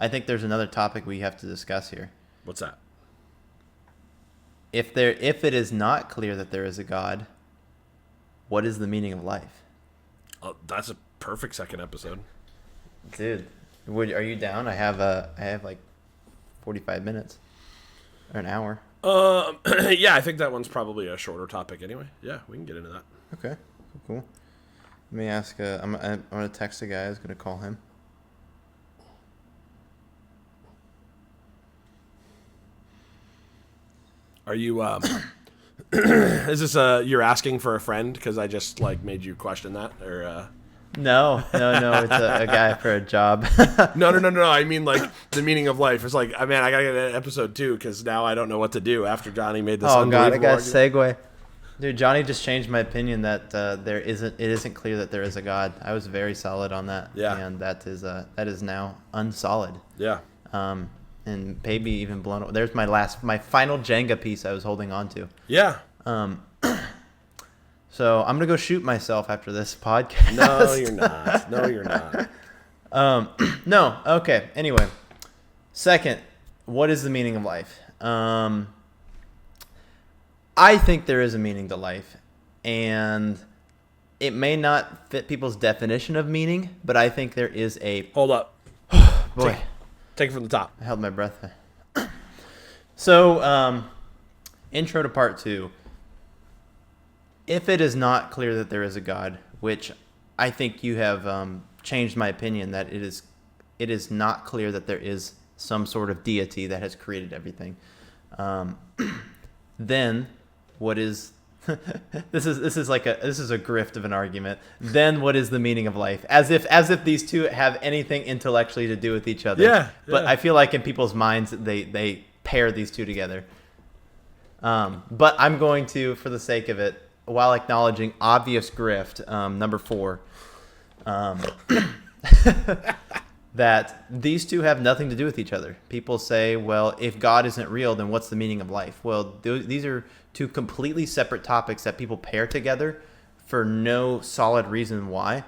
I think there's another topic we have to discuss here. What's that? If it is not clear that there is a God, what is the meaning of life? Oh, that's a perfect second episode. Dude, are you down? I have like 45 minutes or an hour. Yeah, I think that one's probably a shorter topic anyway. Yeah, we can get into that. Okay, cool. Let me ask. I'm gonna text the guy. I was gonna call him. Are you? Is this you're asking for a friend because I just like made you question that, or? No. It's a guy for a job. No. I mean, like, the meaning of life. It's like, man, I gotta get an episode 2 because now I don't know what to do after Johnny made this. Oh God, I got a segue. Dude, Johnny just changed my opinion that it isn't clear that there is a God. I was very solid on that. Yeah. And that is now unsolid. Yeah. And maybe even blown. There's my final Jenga piece I was holding on to. Yeah. So I'm gonna go shoot myself after this podcast. No, you're not. No. Okay. Anyway, second, what is the meaning of life? I think there is a meaning to life, and it may not fit people's definition of meaning, but I think there is a. Hold up. Boy, take it from the top. I held my breath. So, intro to part 2. If it is not clear that there is a God, which I think you have changed my opinion that it is not clear that there is some sort of deity that has created everything, then what is this is a grift of an argument. Then what is the meaning of life? As if these two have anything intellectually to do with each other. Yeah. But I feel like in people's minds they pair these two together. But I'm going to, for the sake of it, while acknowledging obvious grift, number 4, that these two have nothing to do with each other. People say, well, if God isn't real, then what's the meaning of life? Well, these are two completely separate topics that people pair together for no solid reason why.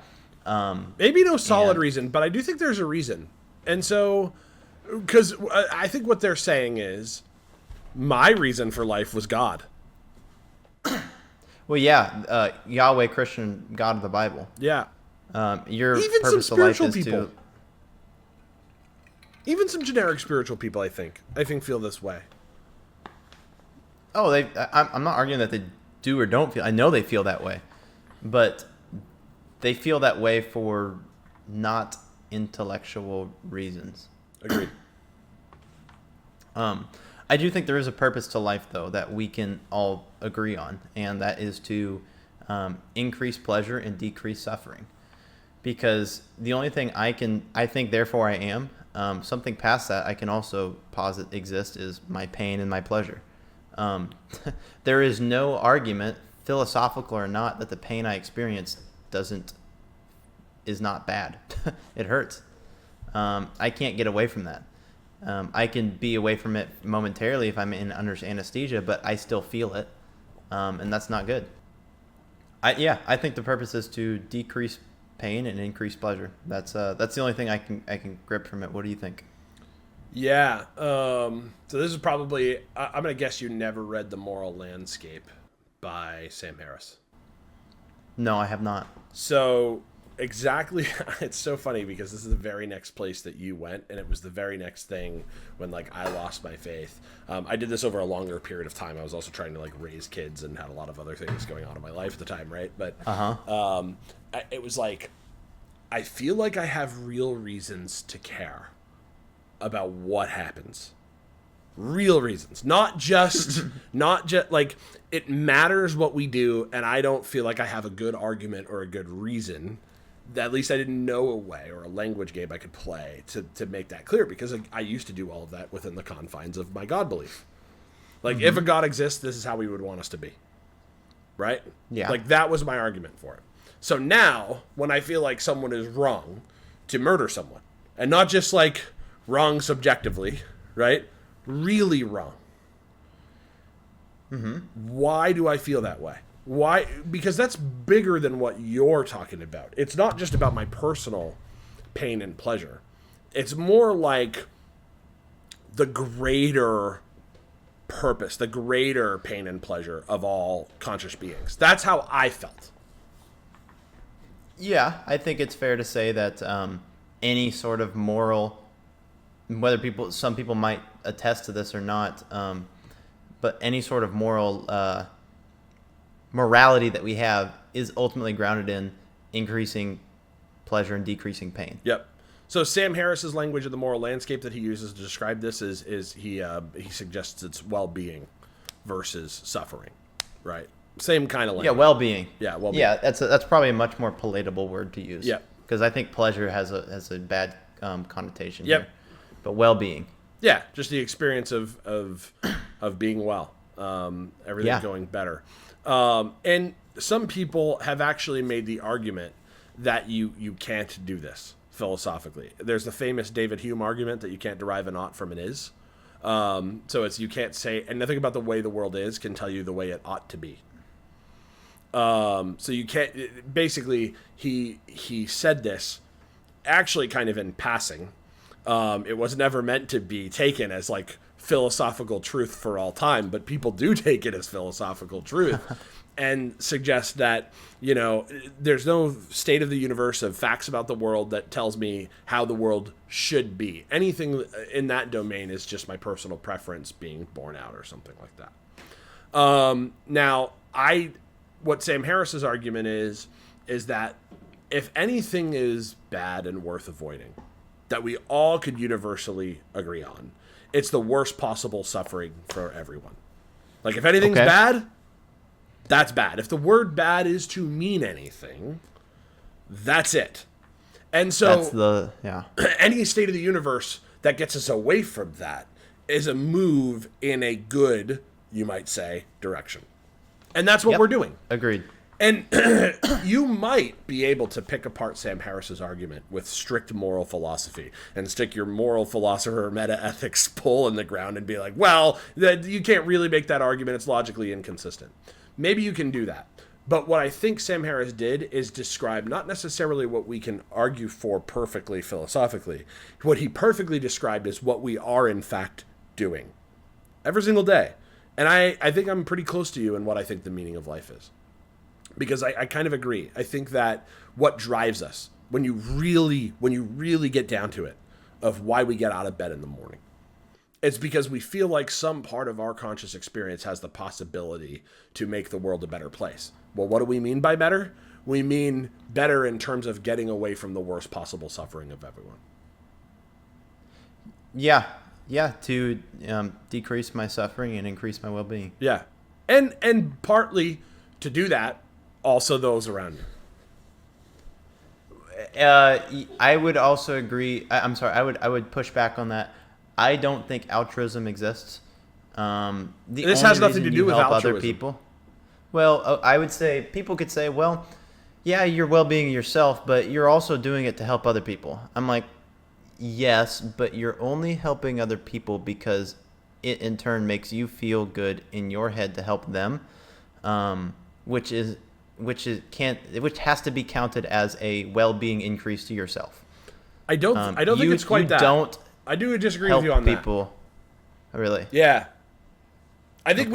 Maybe no solid reason, but I do think there's a reason. And so, because I think what they're saying is, my reason for life was God. Well, yeah, Yahweh, Christian, God of the Bible. Yeah. Your even purpose some of life spiritual is people. to... Even some generic spiritual people, I think feel this way. Oh, I'm not arguing that they do or don't feel. I know they feel that way, but they feel that way for not intellectual reasons. Agreed. I do think there is a purpose to life, though, that we can all agree on, and that is to increase pleasure and decrease suffering. Because the only thing I think, therefore I am, something past that I can also posit exist is my pain and my pleasure. There is no argument, philosophical or not, that the pain I experience is not bad. It hurts. I can't get away from that. I can be away from it momentarily if I'm under anesthesia, but I still feel it, and that's not good. I think the purpose is to decrease pain and increase pleasure. That's the only thing I can grip from it. What do you think? Yeah. So this is probably, I'm gonna guess you never read The Moral Landscape by Sam Harris. No, I have not. So exactly, it's so funny because this is the very next place that you went, and it was the very next thing when like I lost my faith. I did this over a longer period of time. I was also trying to like raise kids and had a lot of other things going on in my life at the time, right? But it was like, I feel like I have real reasons to care about what happens. Real reasons, not just like it matters what we do, and I don't feel like I have a good argument or a good reason. At least I didn't know a way or a language game I could play to make that clear, because I used to do all of that within the confines of my God belief. Like, if a God exists, this is how we would want us to be. Right? Yeah. Like, that was my argument for it. So now, when I feel like someone is wrong to murder someone, and not just like wrong subjectively, right? Really wrong. Why do I feel that way? Why? Because that's bigger than what you're talking about. It's not just about my personal pain and pleasure. It's more like the greater purpose, the greater pain and pleasure of all conscious beings. That's how I felt. Yeah, I think it's fair to say that any sort of moral, whether some people might attest to this or not, but any sort of morality that we have is ultimately grounded in increasing pleasure and decreasing pain. Yep. So Sam Harris's language of the moral landscape that he uses to describe this is he suggests it's well-being versus suffering, right? Same kind of language. Yeah, well-being. Yeah, well-being. Yeah, that's probably a much more palatable word to use. Yeah. Because I think pleasure has a bad connotation. Yep. Here. But well-being. Yeah, just the experience of being well, everything going better. And some people have actually made the argument that you can't do this philosophically. There's the famous David Hume argument that you can't derive an ought from an is. So it's you can't say, and nothing about the way the world is can tell you the way it ought to be. So you can't. Basically, he said this actually kind of in passing. It was never meant to be taken as like philosophical truth for all time, but people do take it as philosophical truth. And suggest that, there's no state of the universe of facts about the world that tells me how the world should be. Anything in that domain is just my personal preference being borne out or something like that. Now, what Sam Harris's argument is that if anything is bad and worth avoiding, that we all could universally agree on, it's the worst possible suffering for everyone. Like, if anything's bad, that's bad. If the word bad is to mean anything, that's it. And so any state of the universe that gets us away from that is a move in a good, you might say, direction. And that's what we're doing. Agreed. And you might be able to pick apart Sam Harris's argument with strict moral philosophy and stick your moral philosopher meta-ethics pole in the ground and be like, well, you can't really make that argument. It's logically inconsistent. Maybe you can do that. But what I think Sam Harris did is describe not necessarily what we can argue for perfectly philosophically. What he perfectly described is what we are, in fact, doing every single day. And I think I'm pretty close to you in what I think the meaning of life is. Because I kind of agree. I think that what drives us, when you really get down to it, of why we get out of bed in the morning, it's because we feel like some part of our conscious experience has the possibility to make the world a better place. Well, what do we mean by better? We mean better in terms of getting away from the worst possible suffering of everyone. Yeah, to decrease my suffering and increase my well-being. Yeah, and partly to do that, also those around you. I would also agree. I'm sorry. I would push back on that. I don't think altruism exists. This has nothing to do with altruism. Other people. Well, I would say people could say, well, yeah, you're well-being yourself, but you're also doing it to help other people. I'm like, yes, but you're only helping other people because it in turn makes you feel good in your head to help them, which has to be counted as a well-being increase to yourself. I don't think it's quite that. I do disagree with you on people. That. Really? Yeah. I think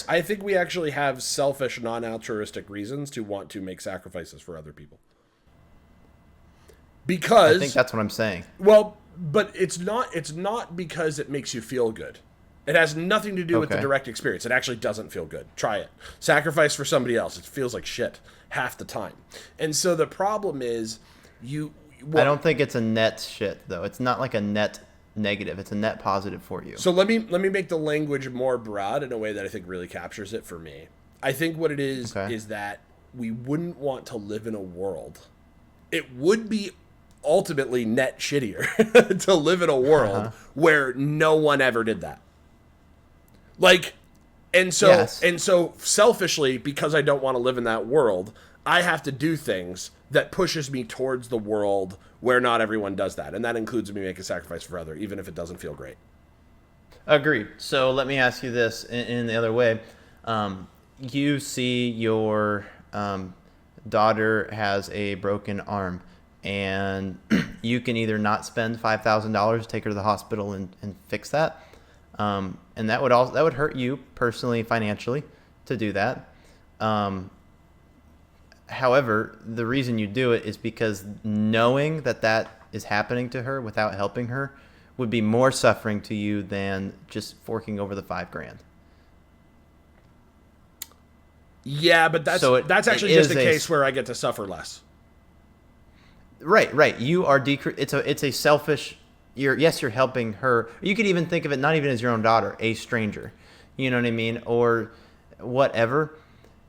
I think we actually have selfish, non-altruistic reasons to want to make sacrifices for other people. Because I think that's what I'm saying. Well, but it's not because it makes you feel good. It has nothing to do with the direct experience. It actually doesn't feel good. Try it. Sacrifice for somebody else. It feels like shit half the time. And so the problem is I don't think it's a net shit though. It's not like a net negative. It's a net positive for you. So let me make the language more broad in a way that I think really captures it for me. I think what it is that we wouldn't want to live in a world. It would be ultimately net shittier to live in a world where no one ever did that. Like, and so selfishly, because I don't want to live in that world, I have to do things that pushes me towards the world where not everyone does that. And that includes me making a sacrifice for others, even if it doesn't feel great. Agreed. So let me ask you this in the other way. You see your daughter has a broken arm. and you can either not spend $5,000, take her to the hospital and fix that, and that would hurt you personally, financially, to do that. However, the reason you do it is because knowing that is happening to her without helping her would be more suffering to you than just forking over the $5,000. Yeah, but that's actually just a case where I get to suffer less. Right. You are it's a selfish. You're helping her. You could even think of it not even as your own daughter, a stranger. You know what I mean, or whatever.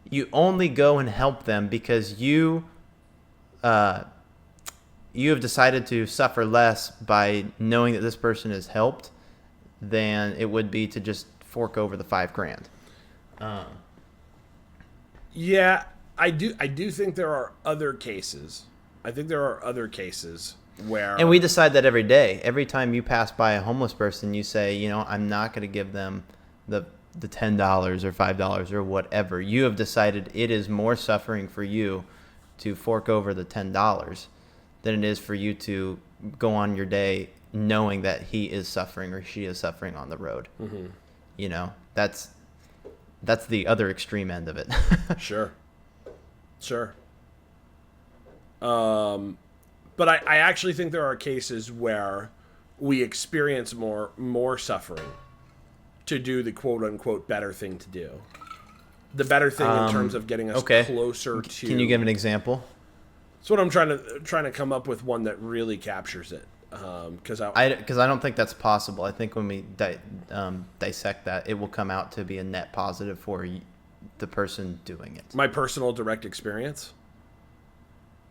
You only go and help them because you have decided to suffer less by knowing that this person is helped than it would be to just fork over the $5,000. Yeah, I do think there are other cases. I think there are other cases where... And we decide that every day. Every time you pass by a homeless person, you say, I'm not going to give them the $10 or $5 or whatever. You have decided it is more suffering for you to fork over the $10 than it is for you to go on your day knowing that he is suffering or she is suffering on the road. Mm-hmm. That's the other extreme end of it. Sure. But I actually think there are cases where we experience more suffering to do the quote-unquote better thing to do. The better thing in terms of getting us closer to... Can you give an example? That's what I'm trying to come up with one that really captures it. Because I don't think that's possible. I think when we dissect that, it will come out to be a net positive for the person doing it. My personal direct experience?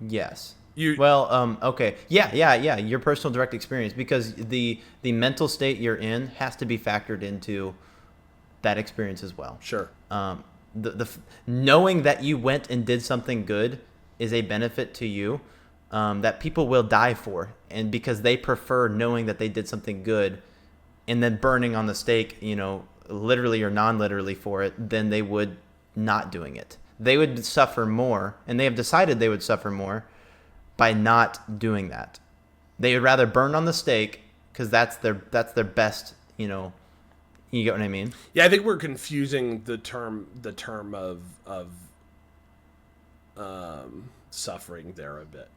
Yes. Okay. Yeah. Your personal direct experience, because the mental state you're in has to be factored into that experience as well. Sure. The knowing that you went and did something good is a benefit to you that people will die for, and because they prefer knowing that they did something good and then burning on the stake, literally or non-literally for it, than they would not doing it. They would suffer more, and they have decided they would suffer more by not doing that. They would rather burn on the stake because that's their best, you get what I mean? Yeah, I think we're confusing the term of suffering there a bit.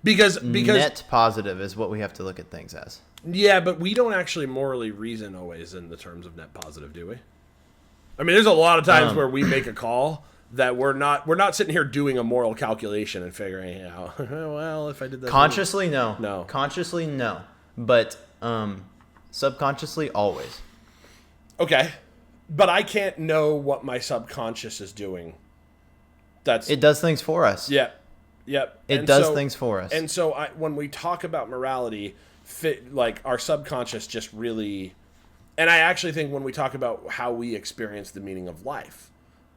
Because net positive is what we have to look at things as. Yeah, but we don't actually morally reason always in the terms of net positive, do we? I mean, there's a lot of times where we make a call that we're not sitting here doing a moral calculation and figuring out, well, if I did that consciously, no. Consciously, no. But subconsciously, always. Okay, but I can't know what my subconscious is doing. It does things for us. Yeah. Yep. It does things for us. And so when we talk about morality, our subconscious just really... And I actually think when we talk about how we experience the meaning of life,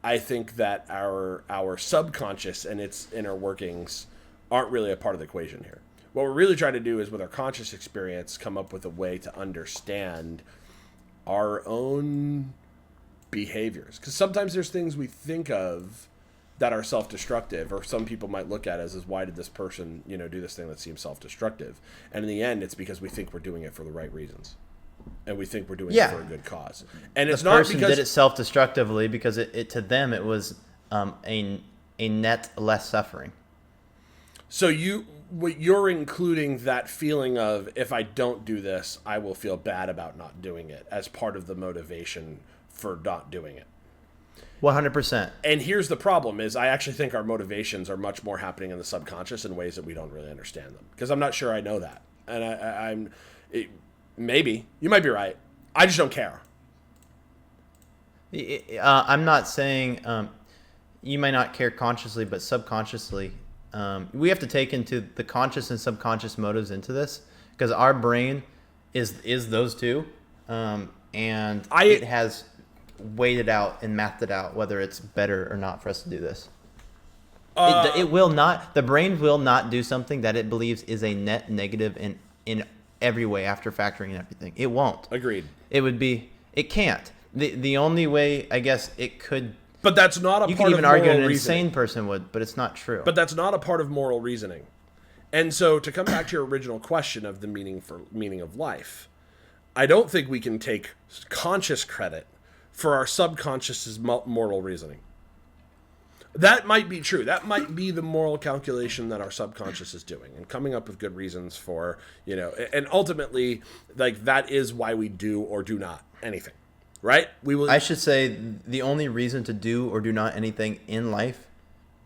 I think that our subconscious and its inner workings aren't really a part of the equation here. What we're really trying to do is, with our conscious experience, come up with a way to understand our own behaviors. Because sometimes there's things we think of that are self-destructive, or some people might look at as why did this person, do this thing that seems self-destructive? And in the end, it's because we think we're doing it for the right reasons. And we think we're doing it for a good cause. And it's not because... The person did it self-destructively because it to them it was a net less suffering. So you're including that feeling of, if I don't do this, I will feel bad about not doing it, as part of the motivation for not doing it. 100%. And here's the problem is I actually think our motivations are much more happening in the subconscious in ways that we don't really understand them. Because I'm not sure I know that. And maybe. You might be right. I just don't care. I'm not saying you might not care consciously, but subconsciously. We have to take into the conscious and subconscious motives into this, because our brain is those two. It has weighed it out and mathed it out whether it's better or not for us to do this. It will not. The brain will not do something that it believes is a net negative in every way after factoring in everything. It won't. Agreed. It would be. It can't. The only way I guess it could But that's not a You part could even of argue moral an reasoning. insane person would, but it's not true. But that's not a part of moral reasoning. And so to come back to your original question of the meaning of life, I don't think we can take conscious credit for our subconscious's moral reasoning. That might be true. That might be the moral calculation that our subconscious is doing and coming up with good reasons for, and ultimately, like, that is why we do or do not anything, right? I should say the only reason to do or do not anything in life,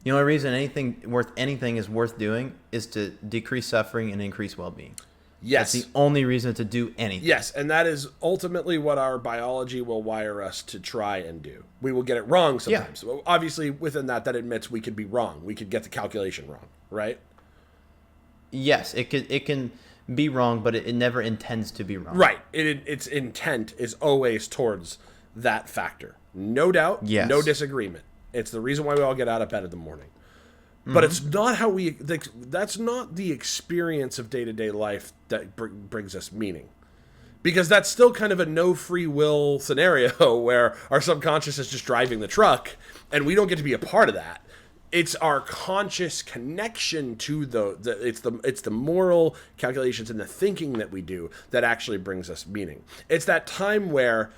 the only reason anything is worth doing is to decrease suffering and increase well-being. Yes. That's the only reason to do anything. Yes, and that is ultimately what our biology will wire us to try and do. We will get it wrong sometimes. Yeah. Obviously, within that admits we could be wrong. We could get the calculation wrong, right? Yes, it can be wrong, but it never intends to be wrong. Right. Its intent is always towards that factor. No doubt, yes. No disagreement. It's the reason why we all get out of bed in the morning. But it's not how that's not the experience of day-to-day life that brings us meaning. Because that's still kind of a no free will scenario where our subconscious is just driving the truck and we don't get to be a part of that. It's our conscious connection to it's the moral calculations and the thinking that we do that actually brings us meaning. It's that time where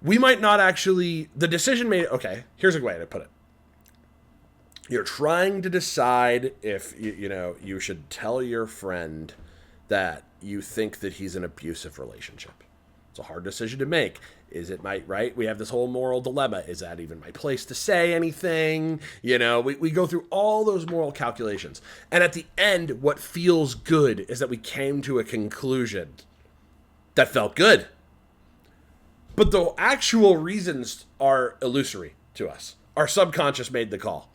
we might not actually, the decision made, okay, here's a way to put it. You're trying to decide if you should tell your friend that you think that he's in an abusive relationship. It's a hard decision to make. Is it right? We have this whole moral dilemma. Is that even my place to say anything? We go through all those moral calculations. And at the end, what feels good is that we came to a conclusion that felt good. But the actual reasons are illusory to us. Our subconscious made the call.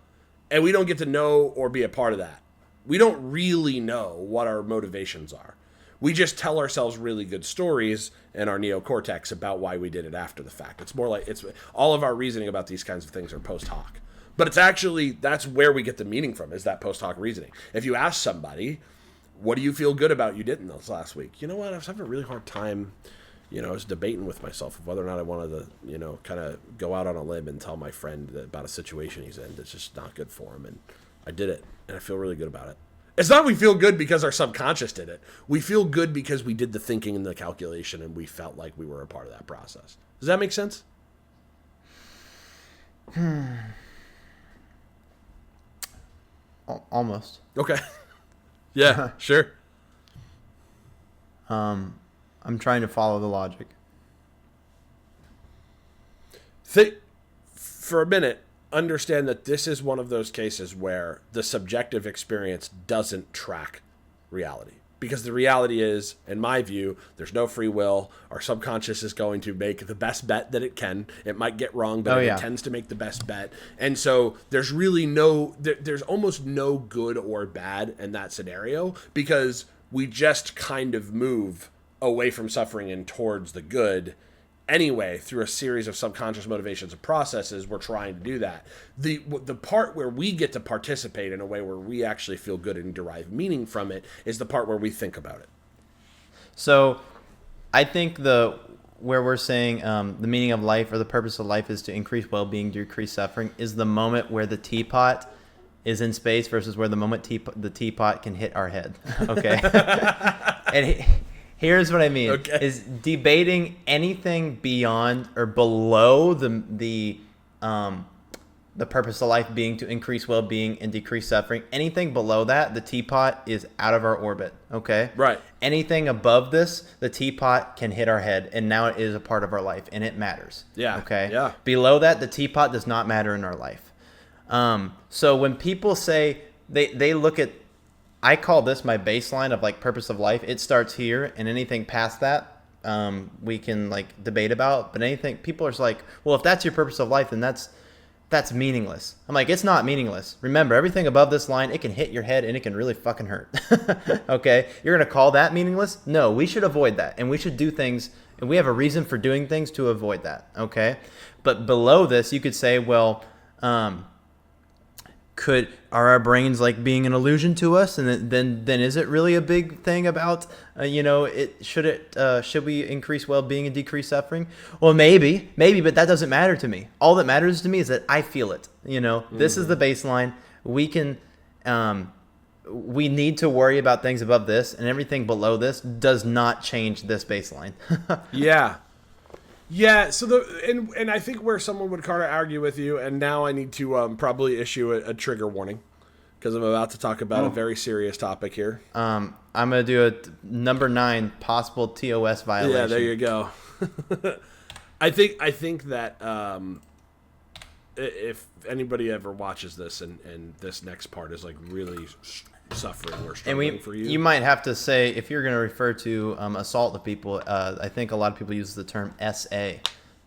And we don't get to know or be a part of that. We don't really know what our motivations are. We just tell ourselves really good stories in our neocortex about why we did it after the fact. It's more like it's all of our reasoning about these kinds of things are post hoc. But it's actually, that's where we get the meaning from, is that post hoc reasoning. If you ask somebody, what do you feel good about you did in this last week? You know what? I was having a really hard time. I was debating with myself of whether or not I wanted to, kind of go out on a limb and tell my friend about a situation he's in that's just not good for him. And I did it, and I feel really good about it. It's not we feel good because our subconscious did it. We feel good because we did the thinking and the calculation, and we felt like we were a part of that process. Does that make sense? Almost. Okay. Yeah, sure. I'm trying to follow the logic. For a minute, understand that this is one of those cases where the subjective experience doesn't track reality. Because the reality is, in my view, there's no free will. Our subconscious is going to make the best bet that it can. It might get wrong, but it tends to make the best bet. And so there's really there's almost no good or bad in that scenario, because we just kind of move away from suffering and towards the good anyway through a series of subconscious motivations and processes. We're trying to do that. The part where we get to participate in a way where we actually feel good and derive meaning from it is the part where we think about it. So I think where we're saying the meaning of life or the purpose of life is to increase well-being, decrease suffering, is the moment where the teapot is in space versus where the moment the teapot can hit our head. Okay. And here's what I mean: is debating anything beyond or below the purpose of life being to increase well-being and decrease suffering. Anything below that, the teapot is out of our orbit. Okay. Right. Anything above this, the teapot can hit our head, and now it is a part of our life, and it matters. Yeah. Okay. Yeah. Below that, the teapot does not matter in our life. So when people say they look at, I call this my baseline of like purpose of life. It starts here, and anything past that, we can like debate about. But anything, people are like, well, if that's your purpose of life, then that's meaningless. I'm like, it's not meaningless. Remember, everything above this line, it can hit your head and it can really fucking hurt. Okay, you're gonna call that meaningless? No, we should avoid that, and we should do things, and we have a reason for doing things to avoid that. Okay, but below this, you could say, well, are our brains like being an illusion to us, and then is it really a big thing about should we increase well-being and decrease suffering? Well, maybe, but that doesn't matter to me. All that matters to me is that I feel it. This is the baseline. We need to worry about things above this, and everything below this does not change this baseline. Yeah, so and I think where someone would kind of argue with you, and now I need to probably issue a trigger warning, because I'm about to talk about a very serious topic here. I'm gonna do a number 9 possible TOS violation. Yeah, there you go. I think that if anybody ever watches this and this next part is like really suffering or struggling for you, you might have to say, if you're going to refer to assault of people, I think a lot of people use the term SA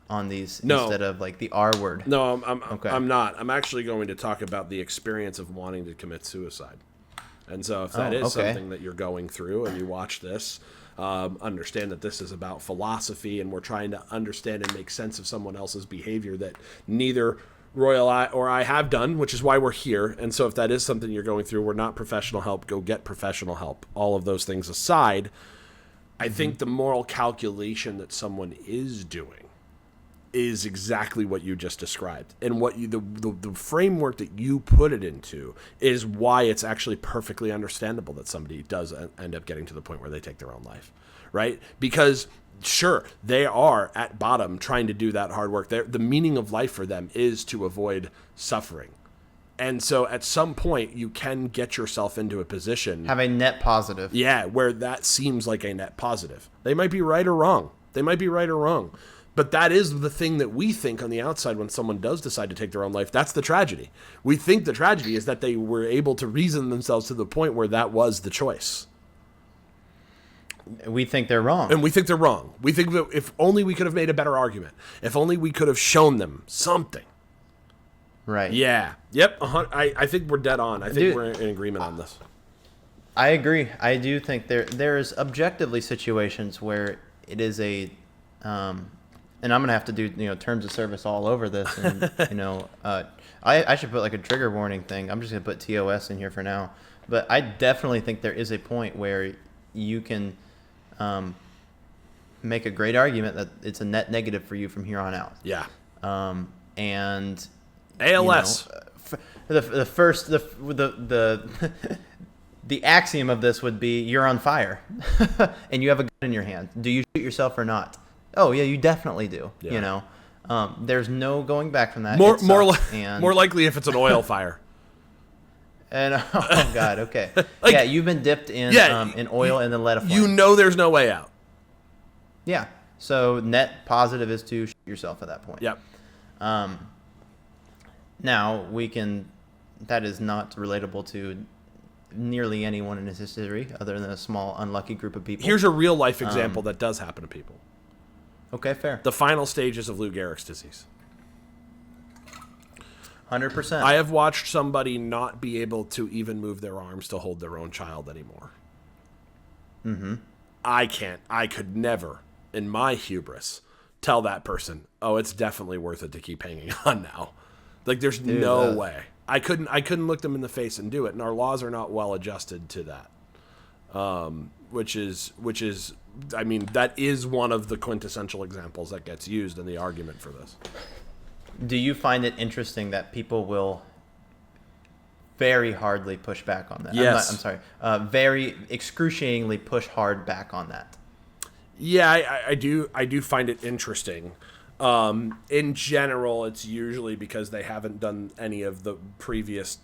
on these instead of like the R word. No, I'm not. I'm actually going to talk about the experience of wanting to commit suicide. And so if that is something that you're going through and you watch this, understand that this is about philosophy, and we're trying to understand and make sense of someone else's behavior that neither Royal or I have done, which is why we're here. And so if that is something you're going through, we're not professional help. Go get professional help. All of those things aside, I think the moral calculation that someone is doing is exactly what you just described. And what the framework that you put it into is why it's actually perfectly understandable that somebody does end up getting to the point where they take their own life, right? Because sure, they are at bottom trying to do that hard work. The meaning of life for them is to avoid suffering. And so at some point you can get yourself into a position. Have a net positive. Yeah, where that seems like a net positive. They might be right or wrong. But that is the thing that we think on the outside when someone does decide to take their own life. That's the tragedy. We think the tragedy is that they were able to reason themselves to the point where that was the choice. We think they're wrong. And we think they're wrong. We think that if only we could have made a better argument. If only we could have shown them something. Right. Yeah. Yep. I think we're dead on. I think we're in agreement on this. I agree. I do think there's objectively situations where it is a, and I'm gonna have to do terms of service all over this, and I should put like a trigger warning thing. I'm just gonna put TOS in here for now. But I definitely think there is a point where you can make a great argument that it's a net negative for you from here on out. Yeah. And ALS. The axiom of this would be you're on fire and you have a gun in your hand. Do you shoot yourself or not? Oh yeah, you definitely do. Yeah. There's no going back from that. More likely if it's an oil fire. And oh god, okay. Yeah, you've been dipped in oil and then let it fly. There's no way out. Yeah. So net positive is to shoot yourself at that point. Yep. Now that is not relatable to nearly anyone in his history other than a small unlucky group of people. Here's a real life example that does happen to people. Okay, fair. The final stages of Lou Gehrig's disease. 100%. I have watched somebody not be able to even move their arms to hold their own child anymore. Mm-hmm. I could never, in my hubris, tell that person, oh, it's definitely worth it to keep hanging on now. Like, there's no way. I couldn't look them in the face and do it, and our laws are not well adjusted to that. Which is, I mean, that is one of the quintessential examples that gets used in the argument for this. Do you find it interesting that people will very hardly push back on that? Yes. I'm sorry. Very excruciatingly push hard back on that. Yeah, I do find it interesting. In general, it's usually because they haven't done any of the previous,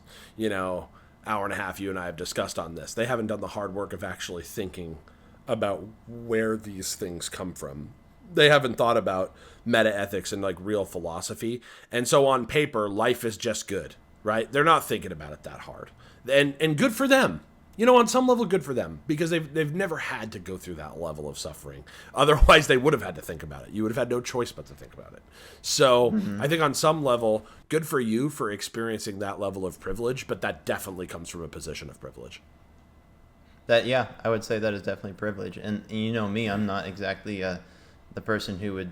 hour and a half you and I have discussed on this. They haven't done the hard work of actually thinking about where these things come from. They haven't thought about meta ethics and like real philosophy. And so on paper, life is just good, right? They're not thinking about it that hard. And good for them. On some level, good for them, because they've never had to go through that level of suffering. Otherwise, they would have had to think about it. You would have had no choice but to think about it. So I think on some level, good for you for experiencing that level of privilege, but that definitely comes from a position of privilege. I would say that is definitely privilege. And me, I'm not exactly the person who would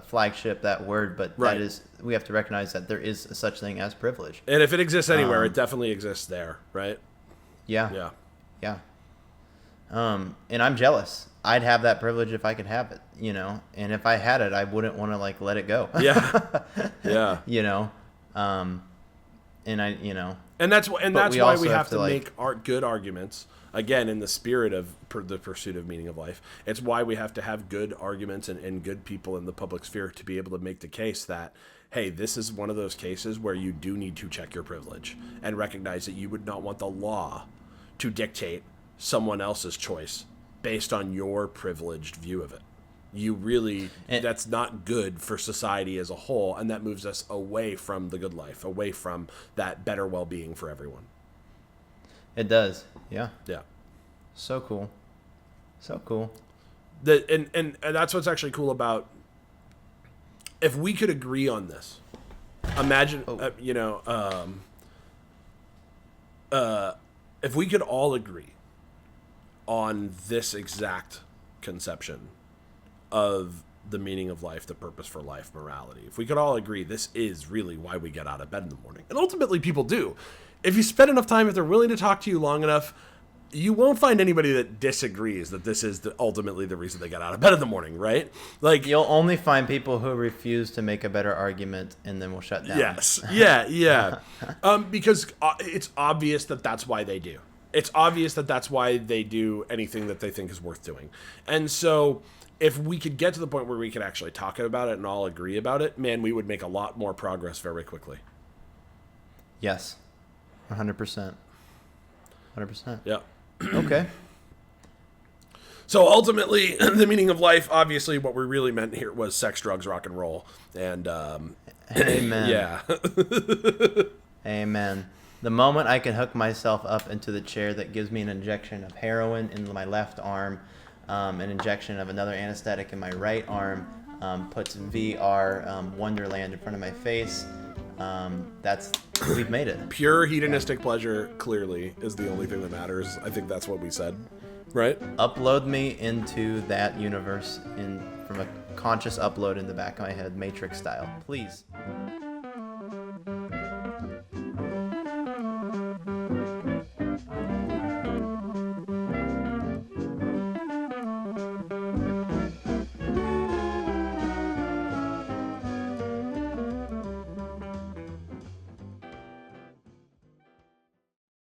flagship, that word, but Right. that is, we have to recognize that there is such thing as privilege. And if it exists anywhere, it definitely exists there, right? Yeah. Yeah. Yeah. And I'm jealous. I'd have that privilege if I could have it, you know, and if I had it, I wouldn't want to like let it go. Yeah. Yeah. You know, and I, you know, And that's we why we also have have to to, like- make good arguments. Again, in the spirit of the pursuit of meaning of life, it's why we have to have good arguments and good people in the public sphere to be able to make the case that, hey, this is one of those cases where you do need to check your privilege and recognize that you would not want the law to dictate someone else's choice based on your privileged view of it. You really, that's not good for society as a whole, and that moves us away from the good life, away from that better well-being for everyone. it does. Yeah. Yeah. So cool. So cool. And that's what's actually cool about, if we could agree on this, imagine, if we could all agree on this exact conception of the meaning of life, the purpose for life, morality, if we could all agree this is really why we get out of bed in the morning, and ultimately people do. If you spend enough time, if they're willing to talk to you long enough, you won't find anybody that disagrees that this is ultimately the reason they get out of bed in the morning, right? Like, You'll only find people who refuse to make a better argument and then will shut down. yes, yeah. Because it's obvious that that's why they do. It's obvious that that's why they do anything that they think is worth doing. And so if we could get to the point where we could actually talk about it and all agree about it, man, we would make a lot more progress very quickly. Yes. 100%. 100%. Yeah. Okay. So ultimately, the meaning of life, obviously, what we really meant here was sex, drugs, rock and roll. And, Amen. yeah. Amen. The moment I can hook myself up into the chair that gives me an injection of heroin in my left arm, an injection of another anesthetic in my right arm, puts VR Wonderland in front of my face, we've made it. Pure hedonistic pleasure, clearly, is the only thing that matters. I think that's what we said, right? Upload me into that universe from a conscious upload in the back of my head, Matrix style, please.